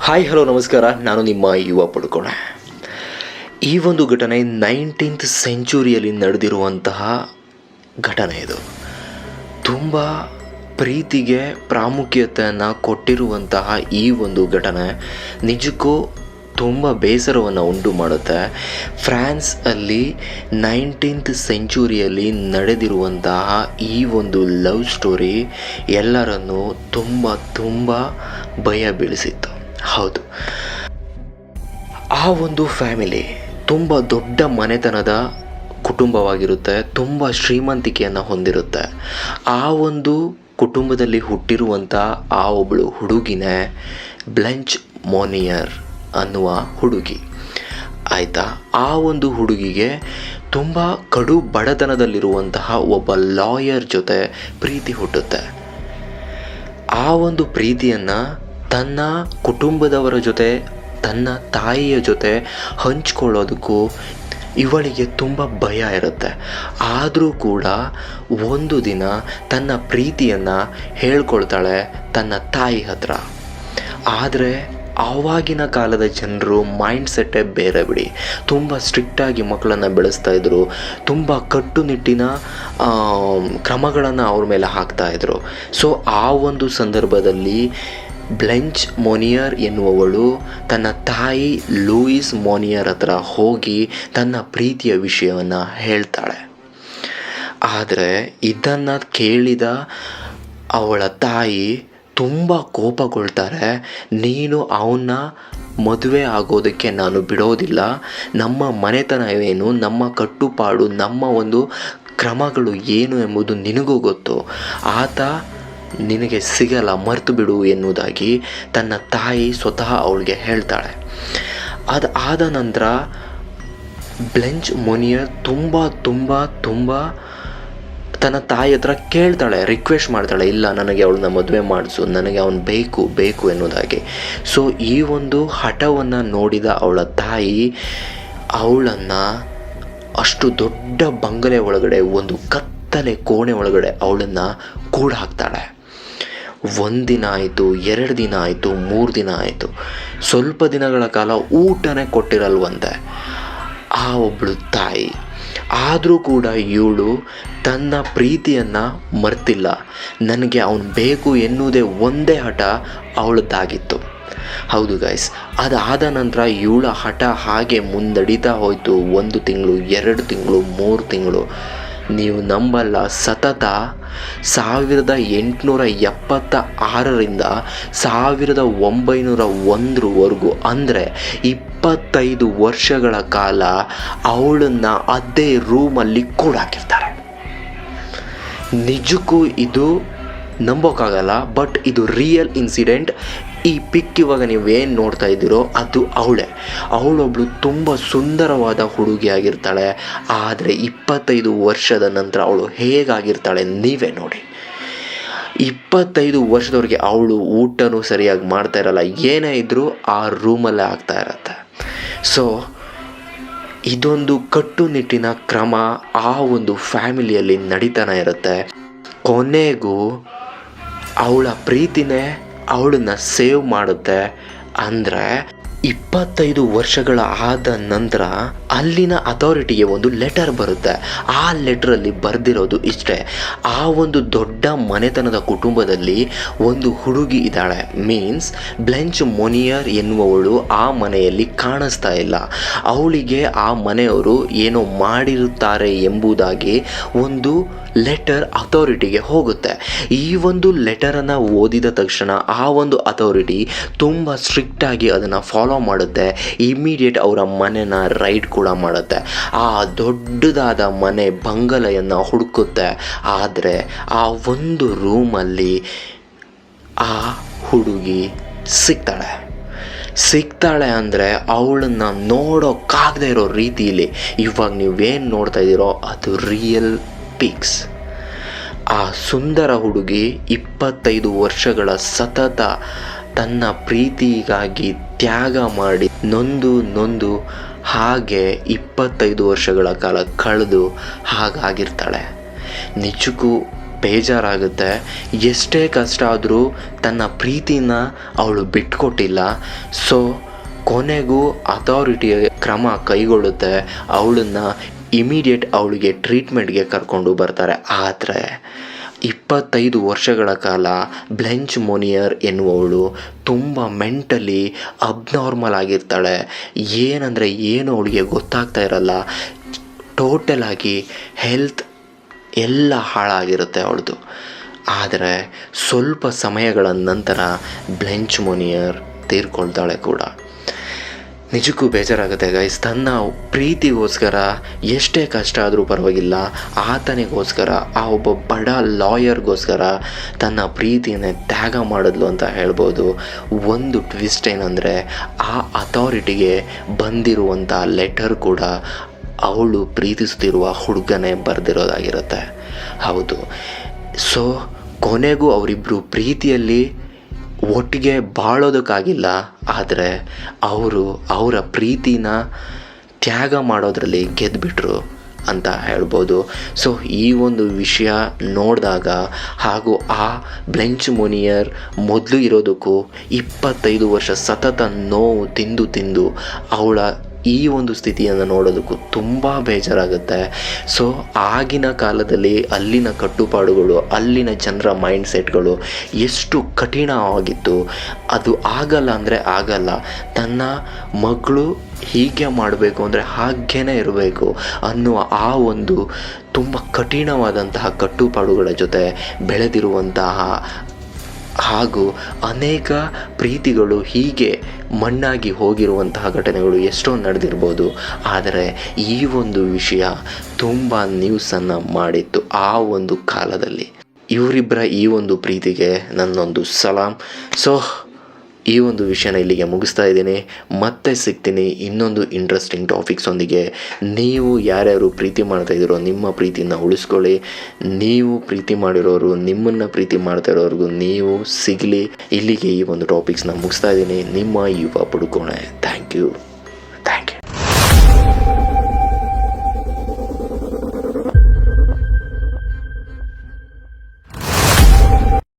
Hi hello ನಮಸ್ಕಾರ, ನಾನು ನಿಮ್ಮ ಯುವ ಪಡ್ಕೋಣ. ಈ ಒಂದು ಘಟನೆ 19th ಸೆಂಚುರಿಯಲ್ಲಿ ನಡೆದಿರುವಂತಹ ಘಟನೆ. ಇದು ತುಂಬ ಪ್ರೀತಿಗೆ ಪ್ರಾಮುಖ್ಯತೆಯನ್ನು ಕೊಟ್ಟಿರುವಂತಹ ಈ ಒಂದು ಘಟನೆ ನಿಜಕ್ಕೂ ತುಂಬ ಬೇಸರವನ್ನು ಉಂಟು ಮಾಡುತ್ತೆ. ಫ್ರಾನ್ಸ್ ಅಲ್ಲಿ 19th ಸೆಂಚುರಿಯಲ್ಲಿ ನಡೆದಿರುವಂತಹ ಈ ಒಂದು ಲವ್ ಸ್ಟೋರಿ ಎಲ್ಲರನ್ನೂ ತುಂಬ ಭಯ ಬೀಳಿಸಿತ್ತು. ಹೌದು, ಆ ಒಂದು ಫ್ಯಾಮಿಲಿ ತುಂಬ ದೊಡ್ಡ ಮನೆತನದ ಕುಟುಂಬವಾಗಿರುತ್ತೆ, ತುಂಬ ಶ್ರೀಮಂತಿಕೆಯನ್ನು ಹೊಂದಿರುತ್ತೆ. ಆ ಒಂದು ಕುಟುಂಬದಲ್ಲಿ ಹುಟ್ಟಿರುವಂಥ ಆ ಒಬ್ಬಳು ಹುಡುಗಿನೇ ಬ್ಲೆಂಚ್ ಮೊನಿಯರ್ ಅನ್ನುವ ಹುಡುಗಿ. ಆಯಿತಾ, ಆ ಒಂದು ಹುಡುಗಿಗೆ ತುಂಬ ಕಡು ಬಡತನದಲ್ಲಿರುವಂತಹ ಒಬ್ಬ ಲಾಯರ್ ಜೊತೆ ಪ್ರೀತಿ ಹುಟ್ಟುತ್ತೆ. ಆ ಒಂದು ಪ್ರೀತಿಯನ್ನು ತನ್ನ ಕುಟುಂಬದವರ ಜೊತೆ, ತನ್ನ ತಾಯಿಯ ಜೊತೆ ಹಂಚ್ಕೊಳ್ಳೋದಕ್ಕೂ ಇವಳಿಗೆ ತುಂಬ ಭಯ ಇರುತ್ತೆ. ಆದರೂ ಕೂಡ ಒಂದು ದಿನ ತನ್ನ ಪ್ರೀತಿಯನ್ನು ಹೇಳ್ಕೊಳ್ತಾಳೆ ತನ್ನ ತಾಯಿ ಹತ್ರ. ಆದರೆ ಆವಾಗಿನ ಕಾಲದ ಜನರು ಮೈಂಡ್ಸೆಟ್ಟೇ ಬೇರೆ ಬಿಡಿ. ತುಂಬ ಸ್ಟ್ರಿಕ್ಟಾಗಿ ಮಕ್ಕಳನ್ನು ಬೆಳೆಸ್ತಾ ಇದ್ರು, ತುಂಬ ಕಟ್ಟುನಿಟ್ಟಿನ ಕ್ರಮಗಳನ್ನು ಅವ್ರ ಮೇಲೆ ಹಾಕ್ತಾಯಿದ್ರು. ಸೊ ಆ ಒಂದು ಸಂದರ್ಭದಲ್ಲಿ ಬ್ಲೆಂಚ್ ಮೊನಿಯರ್ ಎನ್ನುವವಳು ತನ್ನ ತಾಯಿ ಲೂಯಿಸ್ ಮೊನಿಯರ್ ಹತ್ರ ಹೋಗಿ ತನ್ನ ಪ್ರೀತಿಯ ವಿಷಯವನ್ನು ಹೇಳ್ತಾಳೆ. ಆದರೆ ಇದನ್ನು ಕೇಳಿದ ಅವಳ ತಾಯಿ ತುಂಬ ಕೋಪಗೊಳ್ತಾರೆ. ನೀನು ಅವನ್ನ ಮದುವೆ ಆಗೋದಕ್ಕೆ ನಾನು ಬಿಡೋದಿಲ್ಲ, ನಮ್ಮ ಮನೆತನವೇನು, ನಮ್ಮ ಕಟ್ಟುಪಾಡು, ನಮ್ಮ ಒಂದು ಕ್ರಮಗಳು ಏನು ಎಂಬುದು ನಿನಗೂ ಗೊತ್ತು, ಆತ ನಿನಗೆ ಸಿಗಲ್ಲ, ಮರೆತು ಬಿಡು ಎನ್ನುವುದಾಗಿ ತನ್ನ ತಾಯಿ ಸ್ವತಃ ಅವಳಿಗೆ ಹೇಳ್ತಾಳೆ. ಆದ ನಂತರ ಬ್ಲೆಂಚ್ ಮೊನಿಯರ್ ತುಂಬ ತನ್ನ ತಾಯಿ ಹತ್ರ ಕೇಳ್ತಾಳೆ, ರಿಕ್ವೆಸ್ಟ್ ಮಾಡ್ತಾಳೆ, ಇಲ್ಲ ನನಗೆ ಅವಳನ್ನ ಮದುವೆ ಮಾಡಿಸು, ನನಗೆ ಅವನು ಬೇಕು ಎನ್ನುವುದಾಗಿ. ಸೊ ಈ ಒಂದು ಹಠವನ್ನು ನೋಡಿದ ಅವಳ ತಾಯಿ ಅವಳನ್ನು ಅಷ್ಟು ದೊಡ್ಡ ಬಂಗಲೆ ಒಳಗಡೆ, ಒಂದು ಕತ್ತಲೆ ಕೋಣೆ ಒಳಗಡೆ ಅವಳನ್ನು ಕೂಡ ಹಾಕ್ತಾಳೆ. 1 ದಿನ ಆಯಿತು, 2 ದಿನ ಆಯಿತು, 3 ದಿನ ಆಯಿತು. ಸ್ವಲ್ಪ ದಿನಗಳ ಕಾಲ ಊಟನೇ ಕೊಟ್ಟಿರಲ್ವಂತೆ ಆ ಒಬ್ಬಳು ತಾಯಿ. ಆದರೂ ಕೂಡ ಇವಳು ತನ್ನ ಪ್ರೀತಿಯನ್ನು ಮರ್ತಿಲ್ಲ. ನನಗೆ ಅವನು ಬೇಕು ಎನ್ನುವುದೇ ಒಂದೇ ಹಠ ಅವಳದ್ದಾಗಿತ್ತು. ಹೌದು ಗೈಸ್, ಅದಾದ ನಂತರ ಇವಳ ಹಠ ಹಾಗೆ ಮುಂದಡಿತಾ ಹೋಯಿತು. 1 ತಿಂಗಳು, 2 ತಿಂಗಳು, 3 ತಿಂಗಳು. ನೀವು ನಂಬಲ್ಲ, ಸತತ 1876ರಿಂದ 1901 ಅಂದರೆ 25 ವರ್ಷಗಳ ಕಾಲ ಅವಳನ್ನು ಅದೇ ರೂಮಲ್ಲಿ ಕೂಡಾಕಿರ್ತಾರೆ. ನಿಜಕ್ಕೂ ಇದು ನಂಬೋಕ್ಕಾಗಲ್ಲ, ಬಟ್ ಇದು ರಿಯಲ್ ಇನ್ಸಿಡೆಂಟ್. ಈ ಪಿಕ್ ಇವಾಗ ನೀವೇನು ನೋಡ್ತಾ ಇದ್ದೀರೋ ಅದು ಅವಳೊಬ್ಳು ತುಂಬ ಸುಂದರವಾದ ಹುಡುಗಿಯಾಗಿರ್ತಾಳೆ. ಆದರೆ 25 ವರ್ಷದ ನಂತರ ಅವಳು ಹೇಗಾಗಿರ್ತಾಳೆ ನೀವೇ ನೋಡಿ. 25 ವರ್ಷದವರೆಗೆ ಅವಳು ಊಟನೂ ಸರಿಯಾಗಿ ಮಾಡ್ತಾ ಇರಲ್ಲ, ಏನೇ ಇದ್ದರೂ ಆ ರೂಮಲ್ಲೇ ಆಗ್ತಾ ಇರತ್ತೆ. ಸೊ ಇದೊಂದು ಕಟ್ಟುನಿಟ್ಟಿನ ಕ್ರಮ ಆ ಒಂದು ಫ್ಯಾಮಿಲಿಯಲ್ಲಿ ನಡೀತಾನೆ ಇರುತ್ತೆ. ಕೊನೆಗೂ ಅವಳ ಪ್ರೀತಿನೇ ಅವಳನ್ನು ಸೇವ್ ಮಾಡುತ್ತೆ. ಅಂದರೆ 25 ವರ್ಷಗಳ ಆದ ನಂತರ ಅಲ್ಲಿನ ಅಥಾರಿಟಿಗೆ ಒಂದು ಲೆಟರ್ ಬರುತ್ತೆ. ಆ ಲೆಟ್ರಲ್ಲಿ ಬರೆದಿರೋದು ಇಷ್ಟೇ: ಆ ಒಂದು ದೊಡ್ಡ ಮನೆತನದ ಕುಟುಂಬದಲ್ಲಿ ಒಂದು ಹುಡುಗಿ ಇದ್ದಾಳೆ, ಮೀನ್ಸ್ ಬ್ಲೆಂಚ್ ಮೊನಿಯರ್ ಎನ್ನುವವಳು ಆ ಮನೆಯಲ್ಲಿ ಕಾಣಿಸ್ತಾ ಇಲ್ಲ. ಅವಳಿಗೆ ಆ ಮನೆಯವರು ಏನೋ ಮಾಡಿರುತ್ತಾರೆ ಎಂಬುದಾಗಿ ಒಂದು ಲೆಟರ್ ಅಥಾರಿಟಿಗೆ ಹೋಗುತ್ತೆ. ಈ ಒಂದು ಲೆಟರನ್ನು ಓದಿದ ತಕ್ಷಣ ಆ ಒಂದು ಅಥಾರಿಟಿ ತುಂಬ ಸ್ಟ್ರಿಕ್ಟಾಗಿ ಅದನ್ನು ಫಾಲೋ ಮಾಡುತ್ತೆ. ಇಮಿಡಿಯೇಟ್ ಅವರ ಮನೆನ ರೈಡ್ ಕೂಡ ಮಾಡುತ್ತೆ. ಆ ದೊಡ್ಡದಾದ ಮನೆ ಬಂಗಲೆಯನ್ನು ಹುಡುಕುತ್ತೆ. ಆದರೆ ಆ ಒಂದು ರೂಮಲ್ಲಿ ಆ ಹುಡುಗಿ ಸಿಗ್ತಾಳೆ ಅಂದರೆ ಅವಳನ್ನು ನೋಡೋಕ್ಕಾಗದೇ ಇರೋ ರೀತಿಯಲ್ಲಿ. ಇವಾಗ ನೀವೇನು ನೋಡ್ತಾ ಇದ್ದೀರೋ ಅದು ರಿಯಲ್ ಪಿಕ್ಸ್. ಆ ಸುಂದರ ಹುಡುಗಿ 25 ವರ್ಷಗಳ ಸತತ ತನ್ನ ಪ್ರೀತಿಗಾಗಿ ತ್ಯಾಗ ಮಾಡಿ ನೊಂದು ಹಾಗೆ 25 ವರ್ಷಗಳ ಕಾಲ ಕಳೆದು ಹಾಗಾಗಿರ್ತಾಳೆ. ನಿಜಕ್ಕೂ ಬೇಜಾರಾಗುತ್ತೆ. ಎಷ್ಟೇ ಕಷ್ಟ ಆದರೂ ತನ್ನ ಪ್ರೀತಿನ ಅವಳು ಬಿಟ್ಕೊಟ್ಟಿಲ್ಲ. ಸೊ ಕೊನೆಗೂ ಅಥಾರಿಟಿಯ ಕ್ರಮ ಕೈಗೊಳ್ಳುತ್ತೆ. ಅವಳನ್ನು ಇಮಿಡಿಯೇಟ್ ಅವಳಿಗೆ ಟ್ರೀಟ್ಮೆಂಟ್ಗೆ ಕರ್ಕೊಂಡು ಬರ್ತಾರೆ. ಆದರೆ 25 ವರ್ಷಗಳ ಕಾಲ ಬ್ಲೆಂಚ್ ಮೊನಿಯರ್ ಎನ್ನುವವಳು ತುಂಬ ಮೆಂಟಲಿ ಅಬ್ನಾರ್ಮಲ್ ಆಗಿರ್ತಾಳೆ. ಏನಂದರೆ ಏನು ಅವಳಿಗೆ ಗೊತ್ತಾಗ್ತಾ ಇರಲ್ಲ. ಟೋಟಲ್ ಆಗಿ ಹೆಲ್ತ್ ಎಲ್ಲ ಹಾಳಾಗಿರುತ್ತೆ ಅವಳದು. ಆದರೆ ಸ್ವಲ್ಪ ಸಮಯಗಳ ನಂತರ ಬ್ಲೆಂಚ್ ಮೊನಿಯರ್ ತೀರ್ಕೊಳ್ತಾಳೆ ಕೂಡ. ನಿಜಕ್ಕೂ ಬೇಜಾರಾಗುತ್ತೆ ಗೈಸ್. ತನ್ನ ಪ್ರೀತಿಗೋಸ್ಕರ ಎಷ್ಟೇ ಕಷ್ಟ ಆದರೂ ಪರವಾಗಿಲ್ಲ, ಆತನಿಗೋಸ್ಕರ, ಆ ಒಬ್ಬ ಬಡ ಲಾಯರ್ಗೋಸ್ಕರ ತನ್ನ ಪ್ರೀತಿಯನ್ನೇ ತ್ಯಾಗ ಮಾಡಿದ್ಲು ಅಂತ ಹೇಳ್ಬೋದು. ಒಂದು ಟ್ವಿಸ್ಟ್ ಏನಂದರೆ, ಆ ಅಥಾರಿಟಿಗೆ ಬಂದಿರುವಂಥ ಲೆಟರ್ ಕೂಡ ಅವಳು ಪ್ರೀತಿಸ್ತಿರುವ ಹುಡುಗನೇ ಬರೆದಿರೋದಾಗಿರುತ್ತೆ. ಹೌದು. ಸೊ ಕೊನೆಗೂ ಅವರಿಬ್ಬರು ಪ್ರೀತಿಯಲ್ಲಿ ಒಟ್ಟಿಗೆ ಬಾಳೋದಕ್ಕಾಗಿಲ್ಲ, ಆದರೆ ಅವರ ಪ್ರೀತಿನ ತ್ಯಾಗ ಮಾಡೋದ್ರಲ್ಲಿ ಗೆದ್ದುಬಿಟ್ರು ಅಂತ ಹೇಳ್ಬೋದು. ಸೊ ಈ ಒಂದು ವಿಷಯ ನೋಡಿದಾಗ ಹಾಗೂ ಆ ಬ್ಲೆಂಚ್ ಮೊನಿಯರ್ ಮೊದಲು ಇರೋದಕ್ಕೂ 25 ವರ್ಷ ಸತತ ನೋವು ತಿಂದು ಅವಳ ಈ ಒಂದು ಸ್ಥಿತಿಯನ್ನು ನೋಡೋದಕ್ಕೂ ತುಂಬ ಬೇಜಾರಾಗುತ್ತೆ. ಸೊ ಆಗಿನ ಕಾಲದಲ್ಲಿ ಅಲ್ಲಿನ ಕಟ್ಟುಪಾಡುಗಳು, ಅಲ್ಲಿನ ಜನರ ಮೈಂಡ್ಸೆಟ್ಗಳು ಎಷ್ಟು ಕಠಿಣವಾಗಿತ್ತು. ಅದು ಆಗಲ್ಲ ಅಂದರೆ ಆಗಲ್ಲ, ತನ್ನ ಮಗಳು ಹೀಗೆ ಮಾಡಬೇಕು ಅಂದರೆ ಹಾಗೇ ಇರಬೇಕು ಅನ್ನುವ ಆ ಒಂದು ತುಂಬ ಕಠಿಣವಾದಂತಹ ಕಟ್ಟುಪಾಡುಗಳ ಜೊತೆ ಬೆಳೆದಿರುವಂತಹ ಹಾಗೂ ಅನೇಕ ಪ್ರೀತಿಗಳು ಹೀಗೆ ಮಣ್ಣಾಗಿ ಹೋಗಿರುವಂತಹ ಘಟನೆಗಳು ಎಷ್ಟೋ ನಡೆದಿರ್ಬೋದು. ಆದರೆ ಈ ಒಂದು ವಿಷಯ ತುಂಬ ನ್ಯೂಸನ್ನು ಮಾಡಿತ್ತು ಆ ಒಂದು ಕಾಲದಲ್ಲಿ. ಇವರಿಬ್ಬರ ಈ ಒಂದು ಪ್ರೀತಿಗೆ ನನ್ನೊಂದು ಸಲಾಂ. ಸೊ ಈ ಒಂದು ವಿಷಯನ ಇಲ್ಲಿಗೆ ಮುಗಿಸ್ತಾ ಇದ್ದೀನಿ. ಮತ್ತೆ ಸಿಗ್ತೀನಿ ಇನ್ನೊಂದು ಇಂಟ್ರೆಸ್ಟಿಂಗ್ ಟಾಪಿಕ್ಸೊಂದಿಗೆ. ನೀವು ಯಾರ್ಯಾರು ಪ್ರೀತಿ ಮಾಡ್ತಾ ಇದ್ದೀರೋ ನಿಮ್ಮ ಪ್ರೀತಿನ ಉಳಿಸ್ಕೊಳ್ಳಿ. ನೀವು ಪ್ರೀತಿ ಮಾಡಿರೋರು ನಿಮ್ಮನ್ನು ಪ್ರೀತಿ ಮಾಡ್ತಾ ಇರೋರ್ಗು ನೀವು ಸಿಗಲಿ. ಇಲ್ಲಿಗೆ ಈ ಒಂದು ಟಾಪಿಕ್ಸ್ನ ಮುಗಿಸ್ತಾ ಇದ್ದೀನಿ. ನಿಮ್ಮ ಯುವ ಪುಡುಕೋಣೆ. Thank you.